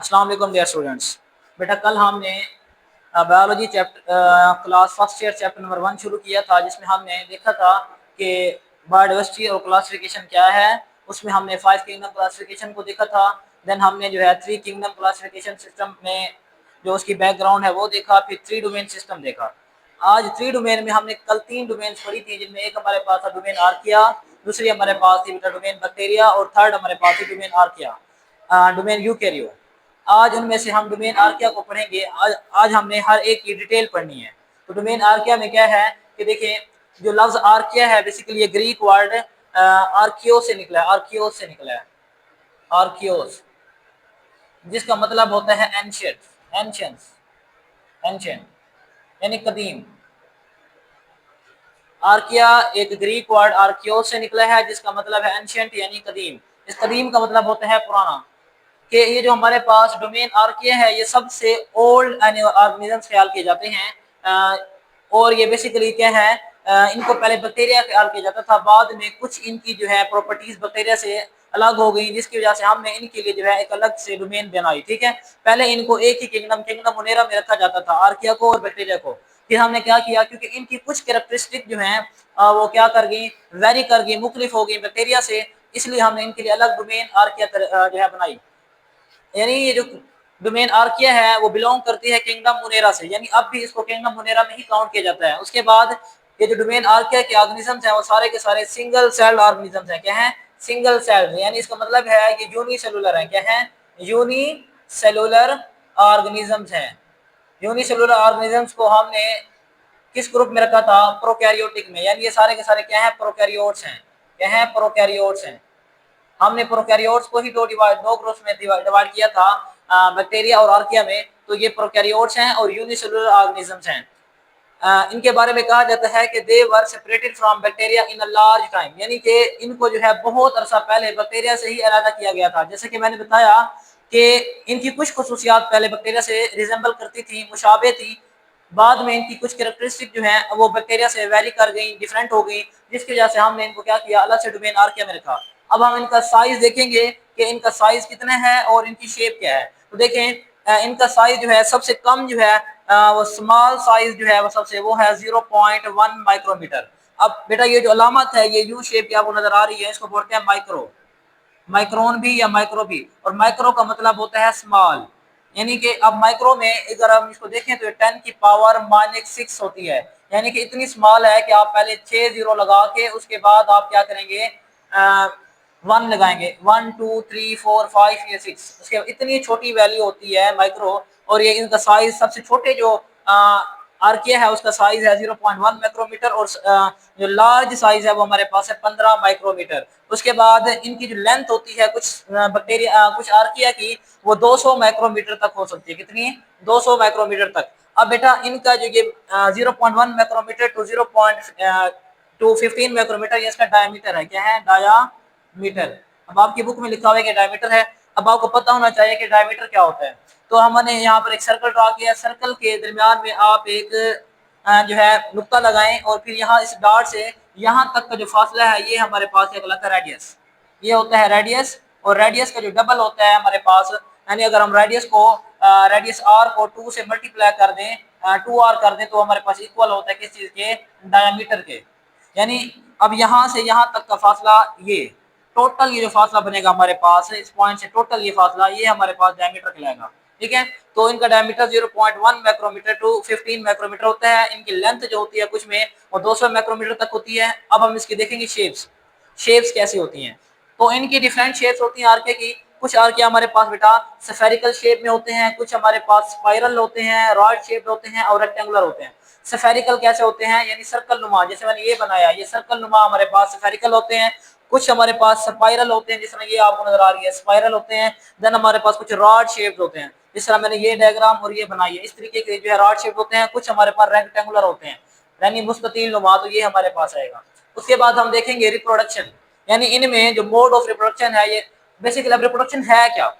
अस्सलाम वालेकुम dear students. बेटा कल हमने biology chapter class first year chapter number 1 शुरू किया था, जिसमें हमने देखा था कि बायोडाइवर्सिटी और क्लासिफिकेशन क्या है। उसमें हमने 5 किंगडम क्लासिफिकेशन को देखा था। देन हमने जो है 3 किंगडम क्लासिफिकेशन सिस्टम में जो उसकी बैकग्राउंड है वो देखा, फिर 3 डोमेन सिस्टम देखा। आज 3 डोमेन में हमने कल 3 डोमेन पढ़ी थी, जिनमें एक हमारे पास था डोमेन आर्किया, दूसरी हमारे पास थी बेटा डोमेन बैक्टीरिया और थर्ड हमारे पास थी डोमेन आर्किया डोमेन यूकेरियो। आज उनमें से हम डोमेन आर्किया को पढ़ेंगे। आज हमने हर एक की डिटेल पढ़नी है। तो डोमेन आर्किया में क्या है कि देखिए, जो लफ्ज आर्किया है बेसिकली ये ग्रीक वर्ड आर्कियो से निकला है, आर्कियोस से निकला है, आर्कियोस, जिसका मतलब होता है एंशियंट, एंशियंस, एंशियंट यानी कदीम। आर्किया एक ग्रीक वर्ड आर्कियोस से निकला है, जिसका मतलब है एंशियंट यानी कदीम। इस कदीम का मतलब होता है पुराना। कि ये जो हमारे पास डोमेन आर्किया है ये सबसे ओल्ड ऑर्गेनिजम्स ख्याल किए जाते हैं। और ये बेसिकली क्या है, इनको पहले बैक्टीरिया ख्याल किया जाता था, बाद में कुछ इनकी जो है प्रॉपर्टीज बैक्टीरिया से अलग हो गई, जिसकी वजह से हमने इनके लिए जो है एक अलग से डोमेन बनाई। ठीक है, पहले इनको एक ही किंगडम किंगडम मुनेरा में रखा जाता था, आर्किया को और बैक्टीरिया को। फिर हमने क्या किया, क्योंकि इनकी कुछ कैरेक्टरिस्टिक जो है वो क्या कर गई, वेरी कर गई, मुख्तलिफ हो गई बैक्टीरिया से, इसलिए हमने इनके लिए अलग डोमेन आर्किया जो है बनाई। यानी ये जो डोमेन आर्किया है वो बिलोंग करती है किंगडम मुनेरा से, यानी अब भी इसको किंगडम मुनेरा में ही काउंट किया जाता है। उसके बाद ये जो डोमेन आर्किया के ऑर्गेनिजम्स हैं वो सारे के सारे सिंगल सेल्ड ऑर्गेनिजम्स हैं। क्या है? सिंगल सेल्ड, यानी इसका मतलब है ये यूनिसेलुलर है। क्या है? यूनिसेलुलर ऑर्गेनिजम्स हैं। यूनिसेलुलर ऑर्गेनिजम्स को हमने किस ग्रुप में रखा था? प्रोकैरियोटिक में। यानी ये सारे के सारे क्या है? प्रोकैरियोट्स हैं। क्या है? प्रोकैरियोट्स हैं। हमने प्रोकैरियोट्स को ही दो ग्रुप्स में डिवाइड किया था, बैक्टीरिया और आर्किया में। तो ये प्रोकैरियोट्स हैं और यूनिसेलुलर ऑर्गेनिजम्स हैं। इनके बारे में कहा जाता है कि they were separated from bacteria in a large time, यानी कि इनको जो है बहुत अरसा पहले बैक्टीरिया से ही अलग किया गया था। जैसे कि मैंने बताया कि इनकी कुछ खसूसियात पहले बैक्टीरिया से रिजेंबल करती थी, मुशाबे थी। बाद में इनकी कुछ कैरेक्टरिस्टिक जो है वो बैक्टीरिया से वेरी कर गई, डिफरेंट हो गई, जिसकी वजह से हमने इनको क्या किया, अलग से डोमेन आर्किया में रखा। अब हम इनका साइज देखेंगे कि इनका साइज कितना है और इनकी शेप क्या है। तो देखें, इनका साइज जो है सबसे कम जो है वो स्मॉल साइज जो है वो सबसे वो है 0.1 माइक्रोमीटर। अब बेटा ये जो अलामत है, ये यू शेप की आपको नजर आ रही है, इसको बोलते हैं माइक्रो, माइक्रोन भी या माइक्रो भी। और माइक्रो का मतलब होता है स्मॉल। यानी कि अब माइक्रो में अगर हम इसको देखें तो 10⁻⁻⁶ होती है। यानी कि इतनी स्मॉल है कि आप पहले 6 जीरो लगा के उसके बाद आप क्या करेंगे, 1 लगाएंगे, 1 2 3 4 5 या 6, उसके इतनी छोटी वैल्यू होती है माइक्रो। और ये इनका साइज सबसे छोटे जो आर्किया है उसका साइज है 0.1 माइक्रोमीटर, और जो लार्ज साइज है वो हमारे पास है 15 माइक्रोमीटर। उसके बाद इनकी जो लेंथ होती है कुछ बैक्टीरिया कुछ आर्किया की, वो 200 माइक्रोमीटर तक हो सकती है। कितनी? 200 माइक्रोमीटर तक। अब बेटा इनका जो ये 0.1 माइक्रोमीटर टू 0.215 माइक्रोमीटर ये इसका डायमीटर है। क्या है? डायामीटर। अब आपकी बुक में लिखा हुआ है कि डायमीटर है। अब आपको पता होना चाहिए कि डायमीटर क्या होता है। तो हमने यहाँ पर एक सर्कल ड्रा किया, सर्कल के दरमियान में आप एक जो है नुक्ता लगाएं, और फिर यहाँ इस डॉट से यहाँ तक का जो फासला है ये हमारे पास एक लगता है रेडियस। ये होता है रेडियस, और रेडियस का जो डबल होता है हमारे पास, यानी अगर हम रेडियस को रेडियस आर को 2 से मल्टीप्लाई कर दें, 2r कर दें, तो हमारे पास इक्वल होता है किस चीज के? डायमीटर के। यानी अब यहाँ से यहाँ तक का फासला, ये टोटल ये जो फासला बनेगा हमारे पास इस पॉइंट से, टोटल ये फासला ये हमारे पास डायमीटर कहलाएगा। ठीक है, तो इनका डायमीटर 0.1 माइक्रोमीटर टू 15 माइक्रोमीटर होता है। इनकी लेंथ जो होती है कुछ में वो 200 माइक्रोमीटर तक होती है। अब हम इसकी देखेंगे शेप्स, शेप्स कैसी होती हैं। तो इनकी डिफरेंट शेप्स होती हैं आर्के की। कुछ आर्के हमारे पास बेटा स्फेरिकल शेप में होते हैं, कुछ हमारे पास स्पाइरल होते हैं, रॉड शेप होते हैं, और रेक्टेंगुलर होते हैं। स्फेरिकल कैसे होते हैं? यानी सर्कल नुमा, जैसे मैंने ये बनाया, ये सर्कल नुमा हमारे पास स्फेरिकल होते हैं। कुछ हमारे पास स्पाइरल होते हैं, जिस तरह ये आपको नजर आ रही है, स्पाइरल होते हैं। देन हमारे पास कुछ रॉड शेप होते हैं, जिस तरह मैंने ये डायग्राम और ये बनाई है, इस तरीके के जो है रॉड शेप होते हैं। कुछ हमारे पास रेक्टेंगुलर होते हैं, यानी मुस्ततील नुमा, तो ये हमारे पास आएगा। उसके बाद हम देखेंगे रिप्रोडक्शन, यानी इनमें जो मोड ऑफ रिप्रोडक्शन है, ये बेसिकली रिप्रोडक्शन है क्या?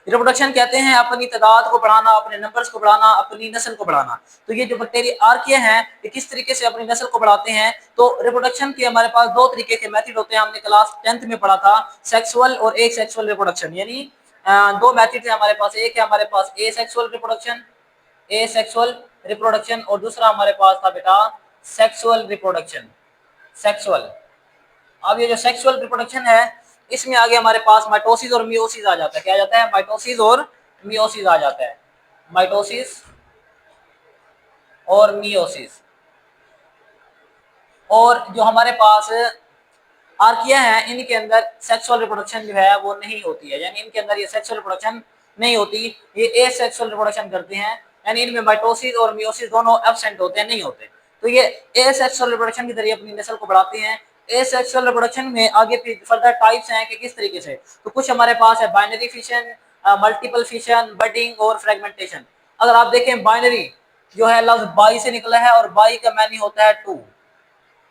रिप्रोडक्शन कहते हैं अपनी तादाद को बढ़ाना, अपने नंबर्स को बढ़ाना, अपनी नस्ल को बढ़ाना। तो ये जो बैक्टीरिया आर्किया हैं ये किस तरीके से अपनी नस्ल को बढ़ाते हैं? तो रिप्रोडक्शन के हमारे पास 2 तरीके के मेथड होते हैं। हमने क्लास 10th में पढ़ा था, सेक्सुअल और एक सेक्सुअल रिप्रोडक्शन। यानी दो मेथड है हमारे पास, एक है हमारे पास एसेक्सुअल रिप्रोडक्शन, एसेक्सुअल रिप्रोडक्शन, और दूसरा हमारे पास था बेटा सेक्सुअल रिप्रोडक्शन, सेक्सुअल। अब ये जो सेक्सुअल रिप्रोडक्शन है इसमें आगे हमारे पास माइटोसिस और मियोसिस आ जाता है। क्या आ जाता है? माइटोसिस और मियोसिस आ जाता है, माइटोसिस और मियोसिस। और जो हमारे पास आर्किया है इनके अंदर सेक्सुअल रिप्रोडक्शन जो है वो नहीं होती है, यानी इनके अंदर ये सेक्सुअल रिप्रोडक्शन नहीं होती, ये एसेक्सुअल रिप्रोडक्शन करते हैं, यानी इनमें माइटोसिस और मियोसिस दोनों एब्सेंट होते हैं, नहीं होते। तो ये एसेक्सुअल रिप्रोडक्शन के जरिए अपनी नस्ल को बढ़ाते हैं। एसेक्सुअल रिप्रोडक्शन में आगे फिर फर्दर टाइप्स हैं कि किस तरीके से, तो कुछ हमारे पास है binary fission, multiple fission, budding और फ्रेगमेंटेशन। अगर आप देखें बाइनरी जो है लफ्ज बाई से निकला है और बाई का मैनी होता है टू,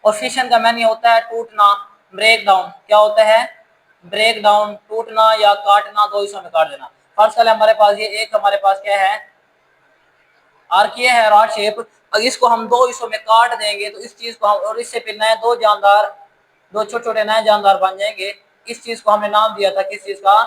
और फिशन का मैनी होता है टूटना, ब्रेक डाउन। क्या होता है? ब्रेक डाउन, टूटना या काटना, दो हिस्सों में काट देना। फर्स्ट वाले हमारे पास ये एक हमारे पास क्या है? आर्किया है, रॉड शेप। अगर इसको हम दो हिस्सों में काट देंगे तो इस चीज को हम, और इससे फिर नए दो जानदार, दो छोटे छोटे नए जानदार बन जाएंगे। इस चीज को हमने नाम दिया था किस चीज का?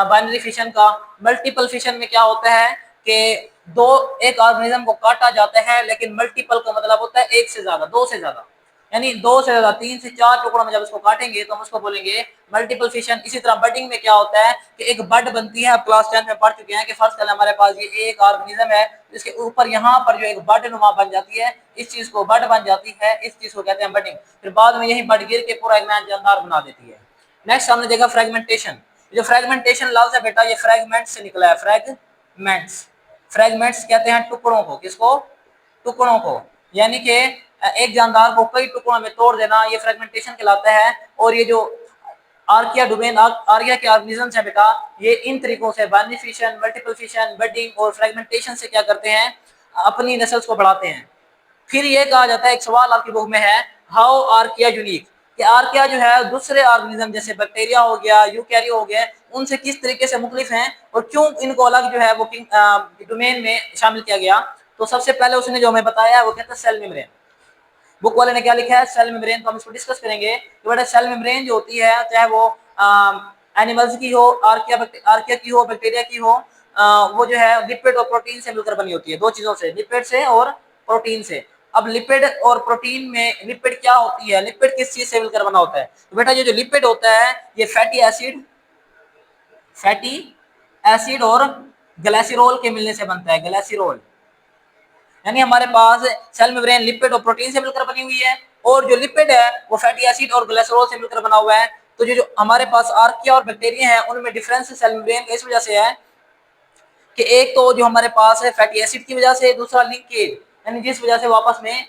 बाइनरी फिशन का। मल्टीपल फिशन में क्या होता है कि दो, एक ऑर्गेनिज्म को काटा जाता है, लेकिन मल्टीपल का मतलब होता है एक से ज्यादा, दो से ज्यादा, यानी दो से ज्यादा, तीन से चार टुकड़ों में जब इसको काटेंगे तो हम उसको बोलेंगे मल्टीपल फिशन। इसी तरह बडिंग में क्या होता है कि एक बड बनती है। आप क्लास 10 में पढ़ चुके हैं कि फर्स्ट वाला हमारे पास ये एक ऑर्गेनिज्म है, इसके ऊपर यहाँ पर जो एक बड नुमा बन जाती है, इस चीज को बड बन जाती है, इस चीज को कहते हैं बडिंग। फिर बाद में यही बड गिर के पूरा एक नया जानदार बना देती है। नेक्स्ट हमने देखा फ्रेगमेंटेशन। जो फ्रेगमेंटेशन लफ्ज है बेटा ये फ्रेगमेंट से निकला है, फ्रेगमेंट्स। फ्रेगमेंट्स कहते हैं टुकड़ों को, किसको? टुकड़ों को, यानी कि एक जानदार को कई टुकड़ों में तोड़ देना, ये फ्रेगमेंटेशन कहलाता है। और ये जो आर्किया डोमेन, आर्किया के ऑर्गेनिजम्स है बेटा, ये इन तरीकों से binary fission, multiple fission, budding और फ्रेगमेंटेशन से क्या करते हैं? अपनी नस्ल्स को बढ़ाते हैं। फिर ये कहा जाता है, एक सवाल आपकी बुक में है, हाउ आर्किया यूनिक, कि आर्किया जो है दूसरे ऑर्गेनिज्म जैसे बैक्टीरिया हो गया, यूकैरियो हो गया, उनसे किस तरीके से मुख्तलिफ हैं और क्यों इनको अलग जो है वो डोमेन में शामिल किया गया। तो सबसे पहले उसने जो हमें बताया वो कहता है सेल मेम्ब्रेन। बुक वाले ने क्या लिखा है? Cell membrane. तो हम इसको डिस्कस करेंगे कि बेटा सेल मेम्ब्रेन जो होती है, चाहे वो एनिमल्स की हो, आर्किया की हो, बैक्टीरिया की हो, वो जो है लिपिड और प्रोटीन से मिलकर बनी होती है, दो चीजों से, लिपिड से और प्रोटीन से। अब लिपिड और प्रोटीन में लिपिड क्या होती है? लिपिड किस चीज से मिलकर बना होता है? तो बेटा ये जो लिपिड होता है ये फैटी एसिड, फैटी एसिड और ग्लाइसरॉल के मिलने से बनता है, ग्लाइसरॉल। यानी हमारे पास सेल मेम्ब्रेन लिपिड और प्रोटीन से मिलकर बनी हुई है, और जो लिपिड है वो फैटी एसिड और ग्लाइसरॉल से मिलकर बना हुआ है। तो जो हमारे पास आर्किया और बैक्टीरिया है उनमें डिफरेंस सेल मेम्ब्रेन का इस वजह से है कि एक तो जो हमारे पास है फैटी एसिड की वजह से, दूसरा लिंकेज, यानी जिस वजह से वापस में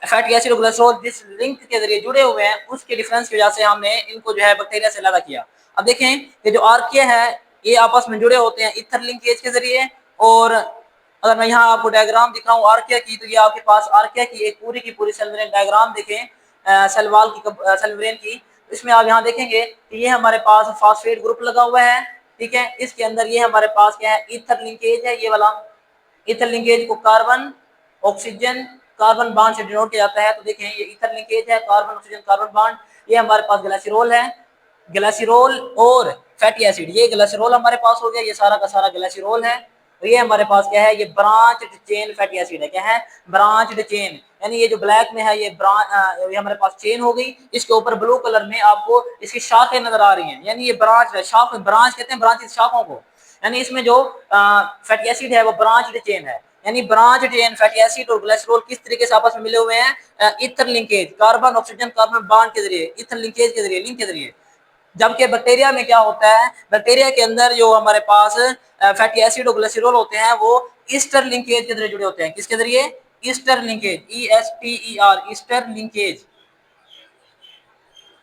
फैटी एसिड और ग्लाइसरॉल जिस लिंक के जरिए जुड़े हुए हैं उसके डिफरेंस की वजह से हमने इनको जो है बैक्टीरिया से अलग किया। अब देखें कि जो आर्किया है ये आपस में जुड़े होते हैं ईथर लिंकेज के जरिए। और अगर मैं यहाँ आपको डायग्राम दिखाऊं आर्किया की, तो ये आपके पास आर्किया की एक पूरी की पूरी सेल मेम्ब्रेन डायग्राम देखें, सेल वॉल की, सेल मेम्ब्रेन की। इसमें आप यहाँ देखेंगे कि ये हमारे पास फास्फेट ग्रुप लगा हुआ है, ठीक है। इसके अंदर ये हमारे पास क्या है? ईथर लिंकेज है, ये वाला ईथर लिंकेज को कार्बन ऑक्सीजन कार्बन बॉन्ड से डिनोट किया जाता है। तो देखें ये ईथर लिंकेज है, कार्बन ऑक्सीजन कार्बन बॉन्ड। ये हमारे पास ग्लाइसरॉल है, ग्लाइसरॉल और फैटी एसिड, ये ग्लाइसरॉल हमारे पास हो गया, ये सारा का सारा ग्लाइसरॉल है। तो ये हमारे पास क्या है? ये ब्रांच चेन फैटी एसिड है। क्या है? ब्रांच चेन, यानी ये जो ब्लैक में है ये ये हमारे पास चेन हो गई। इसके ऊपर ब्लू कलर में आपको इसकी शाखें नजर आ रही हैं, यानी ये ब्रांच है, शाख, ब्रांच कहते हैं ब्रांच शाखों को। यानी इसमें जो फैटी एसिड है वो ब्रांच चेन है, यानी ब्रांच चेन फैटी एसिड और ग्लाइसरॉल किस तरीके से आपस में मिले हुए हैं? Ether linkage, carbon oxygen carbon bond के जरिए, ईथर लिंकेज के जरिए, लिंक के जरिए। जबकि बैक्टीरिया में क्या होता है? बैक्टीरिया के अंदर जो हमारे पास फैटी एसिड और ग्लिसरॉल होते हैं वो ईस्टर लिंकेज के जरिए जुड़े होते हैं। किसके जरिए? Easter linkage, ESTER, Easter linkage.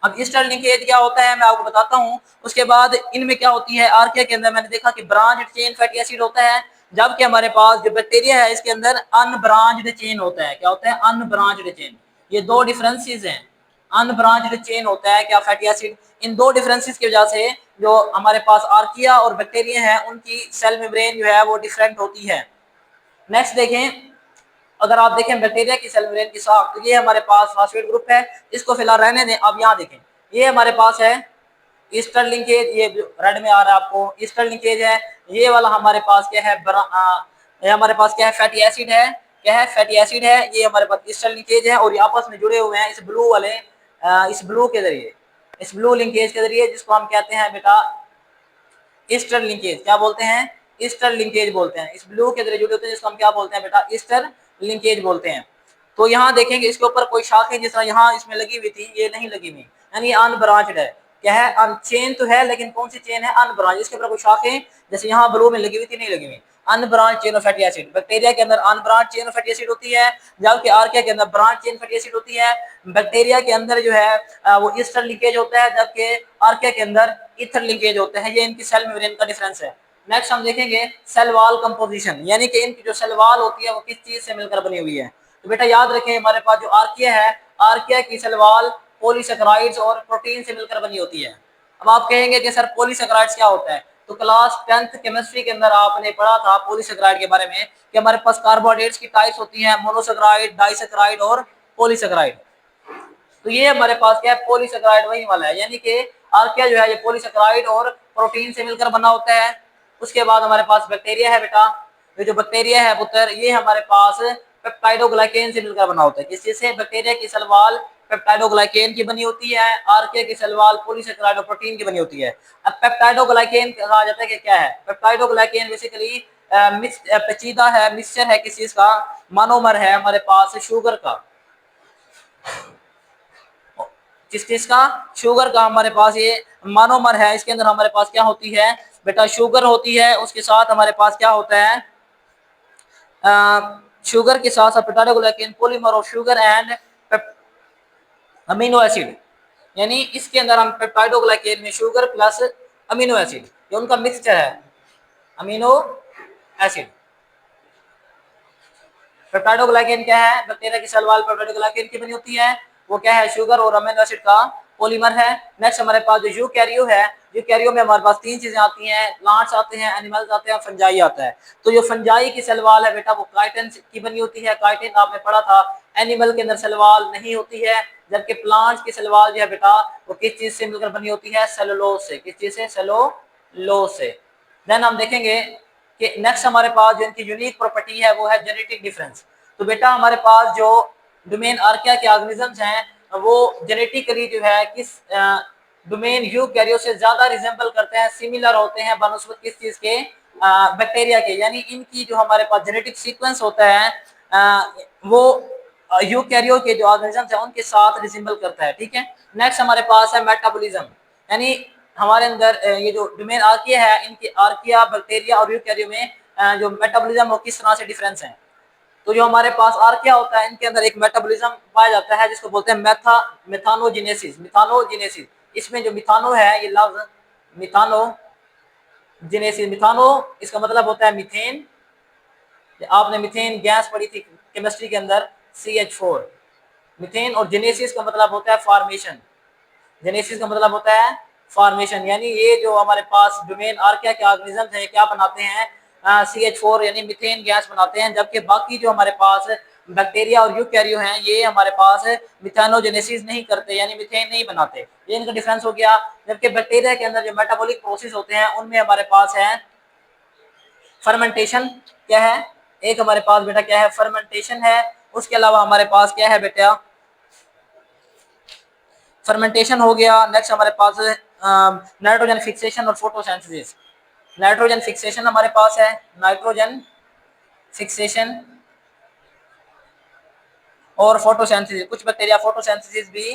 अब ईस्टर लिंकेज क्या होता है मैं आपको बताता हूँ। उसके बाद इनमें क्या होती है? आर्किया के अंदर मैंने देखा कि ब्रांच चेन फैटी एसिड होता है, जबकि हमारे पास जो बैक्टीरिया है इसके अंदर अनब्रांच्ड चेन होता है। क्या होता है? Unbranched chain. ये दो डिफरेंसेस हैं, अनब्रांच्ड चेन होता है क्या? Fatty acid. इन दो डिफरेंसेस की वजह से जो हमारे पास आर्किया और बैक्टीरिया है उनकी सेल मेम्ब्रेन जो है वो डिफरेंट होती है। नेक्स्ट देखें, अगर आप देखें बैक्टीरिया की सेल मेम्ब्रेन की साख, तो ये हमारे पास फास्फेट ग्रुप है, इसको फिलहाल रहने दें। अब यहाँ देखें, ये हमारे पास है ईस्टर लिंकेज, ये रेड में आ रहा है आपको, ईस्टर लिंकेज है। ये वाला हमारे पास क्या है, ये हमारे पास क्या है, फैटी एसिड है। क्या है, फैटी एसिड है। ये हमारे पास ईस्टर लिंकेज है और ये आपस में जुड़े हुए हैं इस ब्लू वाले, इस ब्लू के जरिए, इस ब्लू लिंकेज के जरिए, जिसको हम कहते हैं बेटा ईस्टर लिंकेज। क्या बोलते हैं, ईस्टर लिंकेज बोलते हैं। इस ब्लू के जरिए जुड़े होते हैं जिसको हम क्या बोलते हैं बेटा, ईस्टर लिंकेज बोलते हैं। तो यहाँ देखेंगे इसके ऊपर कोई शाखें जिस तरह यहाँ इसमें लगी हुई थी, ये नहीं लगी हुई, यानी अनब्रांच्ड है। क्या है, चेन तो है लेकिन कौन सी चेन है, अनब्रांच। इसके ऊपर कोई शाखें जैसे यहाँ ब्लू में लगी हुई थी नहीं लगी हुई। Unbranch chain of fatty acid, bacteria के अंदर unbranch chain of fatty acid होती है, जबकि आर्किया के अंदर ब्रांच चेन फैटी एसिड होती है। बैक्टीरिया के अंदर जो है वो ईस्टर लिंकेज होता है, जबकि आर्किया के अंदर ईथर लिंकेज होता है। ये इनकी सेल मेम्ब्रेन का डिफरेंस है। नेक्स्ट हम देखेंगे सेल वॉल कंपोजिशन, यानी कि इनकी जो सेल वॉल होती है वो किस चीज से मिलकर बनी हुई है। तो बेटा याद रखें, हमारे पास जो आर्किया है, आर्किया की सेल वॉल पॉलीसेकेराइड्स और प्रोटीन से मिलकर बनी होती है। अब आप कहेंगे कि सर पॉलीसेकेराइड्स क्या होता है, तो क्लास 10th केमिस्ट्री के अंदर आपने पढ़ा था पॉलीसेकेराइड के बारे में कि हमारे पास कार्बोहाइड्रेट्स की टाइप्स होती हैं, मोनोसेकेराइड, डाइसेकेराइड और पॉलीसेकेराइड। तो ये हमारे पास क्या है, पॉलीसेकेराइड वही वाला है, यानी कि आर्किया जो है ये पॉलीसेकेराइड और प्रोटीन से मिलकर बना होता है। उसके बाद हमारे पास बैक्टीरिया है बेटा, ये जो बैक्टीरिया है पुत्र, ये हमारे पास पेप्टाइडोग्लाइकेन से मिलकर बना होता है। किस चीज से, बैक्टीरिया की सेल वॉल पेप्टाइडोग्लाइकेन की बनी होती है, आर्किया की सेल वॉल पॉलीसेकेराइड और प्रोटीन की बनी होती है। अब पेप्टाइडोग्लाइकेन कहा जाता है कि क्या है, पेप्टाइडोग्लाइकेन बेसिकली पेचीदा है, मिक्सचर है किस चीज का, मोनोमर है हमारे पास शुगर का। किस चीज का, शुगर का हमारे पास ये मोनोमर है। इसके अंदर हमारे पास क्या होती है बेटा, शुगर होती है। उसके साथ हमारे पास क्या होता है, शुगर के साथ साथ peptidoglycan polymer of sugar and amino acid, यानी इसके अंदर हम पेप्टाइडोग्लाइकेन में शुगर प्लस अमीनो एसिड, ये उनका मिक्सचर है, अमीनो एसिड। पेप्टाइडोग्लाइकेन क्या है, बैक्टीरिया की सेल वॉल पेप्टाइडोग्लाइकेन की बनी होती है। वो क्या है, शुगर और अमीनो एसिड का पॉलीमर है। नेक्स्ट हमारे पास जो यूकैरियो है, यूकैरियो में हमारे पास तीन चीजें आती हैं, प्लांट्स आते हैं, एनिमल्स आते हैं, फंजाई आता है। तो जो फंजाई की सेल वॉल है बेटा वो काइटिन की बनी होती है। काइटिन आपने पढ़ा था, एनिमल के अंदर सेल वॉल नहीं होती है, जबकि प्लांट्स की सेल वॉल जो है बेटा वो किस चीज से मिलकर बनी होती है, सेलुलोज से। किस चीज से, सेलुलोज से। देन हम देखेंगे कि नेक्स्ट हमारे पास जो इनकी यूनिक प्रॉपर्टी है वो है जेनेटिक डिफरेंस। तो बेटा हमारे पास जो डोमेन आर्किया के ऑर्गेनिजम्स हैं वो जेनेटिकली जो है किस डोमेन यूकैरियो से ज्यादा रिजेंबल करते हैं, सिमिलर होते हैं बनस्पत किस चीज के, बैक्टीरिया के। यानी इनकी जो हमारे पास जेनेटिक सीक्वेंस होता है वो यूकैरियो के जो ऑर्गेनिजम्स हैं उनके साथ रिजेंबल करता है। ठीक है। नेक्स्ट हमारे पास है मेटाबॉलिज्म, यानी हमारे अंदर ये जो डोमेन आर्किया है, इनकी आर्किया, बैक्टीरिया और यूकैरियो में जो मेटाबॉलिज्म वो किस तरह से डिफरेंस है। तो जो हमारे पास आर्किया होता है, इनके अंदर एक मेटाबॉलिज्म पाया जाता है जिसको बोलते हैं मेथानोजेनेसिस। मिथानोजेनेसिस, इसमें जो मिथानो है, ये लफ्ज मिथानोजेनेसिस, मिथानो इसका मतलब होता है मीथेन। आपने मीथेन गैस पढ़ी थी केमिस्ट्री के अंदर, CH4 मीथेन। और जेनेसिस का मतलब होता है फॉर्मेशन, जेनेसिस का मतलब होता है फॉर्मेशन। यानी ये जो हमारे पास डोमेन आर्किया के ऑर्गेनिजम्स हैं क्या बनाते हैं, CH4 यानी मीथेन गैस बनाते हैं, जबकि बाकी जो हमारे पास बैक्टीरिया और यूकैरियो हैं ये हमारे पास मिथानोजेनेसिस नहीं करते, यानी मीथेन नहीं बनाते। ये इनका डिफरेंस हो गया। जबकि बैक्टीरिया के अंदर जो मेटाबॉलिक प्रोसेस होते हैं उनमें हमारे पास है फर्मेंटेशन। क्या है, एक हमारे पास बेटा क्या है, फर्मेंटेशन है। उसके अलावा हमारे पास क्या है बेटा, फर्मेंटेशन हो गया। नेक्स्ट हमारे पास नाइट्रोजन फिक्सेशन और फोटोसिंथेसिस। नाइट्रोजन फिक्सेशन हमारे पास है, नाइट्रोजन फिक्सेशन और फोटोसिंथेसिस। कुछ बैक्टीरिया फोटोसिंथेसिस भी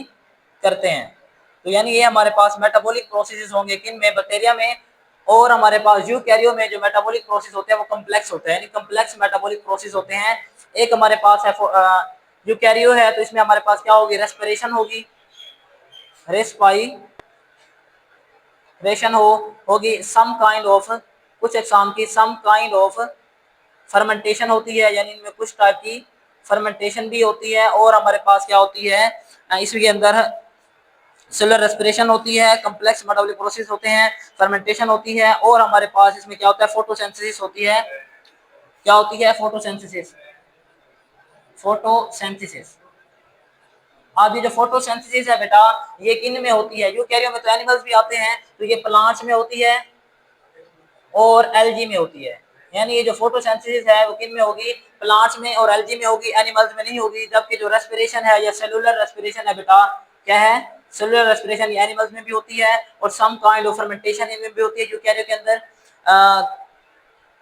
करते हैं। तो यानी ये हमारे पास मेटाबॉलिक प्रोसेसेस होंगे किन में, बैक्टीरिया में। और हमारे पास यूकैरियो में जो मेटाबॉलिक प्रोसेस होते हैं वो कम्प्लेक्स होते हैं, यानी कम्प्लेक्स मेटाबॉलिक प्रोसेस होते हैं। एक हमारे पास है यूकैरियो है, तो इसमें हमारे पास क्या होगी, रेस्पिरेशन होगी, रेस्पिरेशन होगी। सम काइंड ऑफ, कुछ एग्जाम की सम काइंड ऑफ फर्मेंटेशन होती है, यानी इनमें कुछ टाइप की फर्मेंटेशन भी होती है। और हमारे पास क्या होती है, इसके अंदर सेलुलर रेस्पिरेशन होती है, कम्प्लेक्स मेटाबॉलिक प्रोसेस होते हैं, फर्मेंटेशन होती है। और हमारे पास इसमें क्या होता है, फोटोसिंथेसिस होती है। क्या होती है, फोटोसिंथेसिस, फोटोसिंथेसिस। आप ये जो फोटोसिंथेसिस है बेटा ये किन में होती है, यूकैरियोट में तो एनिमल्स भी आते हैं, तो ये प्लांट्स में होती है और एल्गी में होती है। यानी ये जो फोटोसिंथेसिस है वो किन में होगी, प्लांट्स में और एल्गी में होगी, एनिमल्स में नहीं होगी। जबकि जो रेस्पिरेशन है या सेलुलर रेस्पिरेशन है बेटा, क्या है, सेलुलर रेस्पिरेशन ये एनिमल्स में भी होती है और सम काइंड ऑफ फर्मेंटेशन इनमें भी होती है यूकैरियोट के अंदर।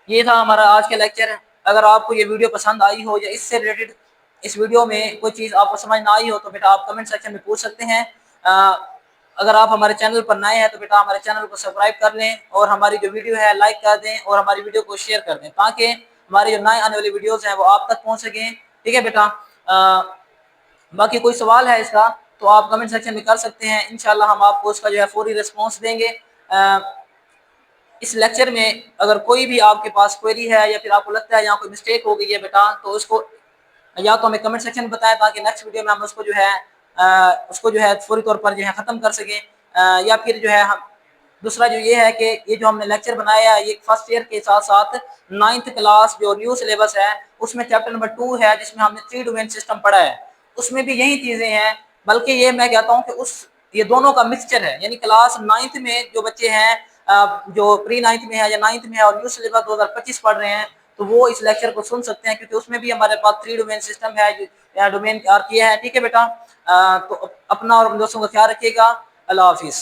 ये था हमारा आज का लेक्चर। अगर आपको ये वीडियो पसंद आई हो या इससे रिलेटेड इस वीडियो में कोई चीज़ आपको समझ ना आई हो तो बेटा आप कमेंट सेक्शन में पूछ सकते हैं। अगर आप हमारे चैनल पर नए हैं तो बेटा हमारे चैनल को सब्सक्राइब कर लें और हमारी जो वीडियो है लाइक कर दें और हमारी वीडियो को शेयर कर दें ताकि हमारी जो नए आने वाली वीडियोज़ हैं वो आप तक पहुँच सकें। ठीक है बेटा। बाकी कोई सवाल है इसका तो आप कमेंट सेक्शन में कर सकते हैं, इंशाल्लाह हम आपको उसका जो है फौरी रिस्पॉन्स देंगे। इस लेक्चर में अगर कोई भी आपके पास क्वेरी है या फिर आपको लगता है यहाँ कोई मिस्टेक हो गई है बेटा तो उसको या तो हमें कमेंट सेक्शन में बताएं ताकि नेक्स्ट वीडियो में हम उसको जो है फौरी तौर पर जो है ख़त्म कर सकें। या फिर जो है हम दूसरा जो ये है कि ये जो हमने लेक्चर बनाया है ये फर्स्ट ईयर के साथ साथ 9th क्लास जो न्यू सिलेबस है उसमें चैप्टर नंबर 2 है जिसमें हमने 3 डोमेन सिस्टम पढ़ा है, उसमें भी यही चीज़ें हैं। बल्कि ये मैं कहता हूँ कि ये दोनों का मिक्सचर है। यानी क्लास 9th में जो बच्चे हैं जो प्री 9th में है या 9th में है और न्यू सिलेबस 2025 पढ़ रहे हैं तो वो इस लेक्चर को सुन सकते हैं क्योंकि उसमें भी हमारे पास 3 डोमेन सिस्टम है जो डोमेन तैयार किया है। ठीक है बेटा। तो अपना और दोस्तों का ख्याल रखिएगा। अल्लाह हाफिज़।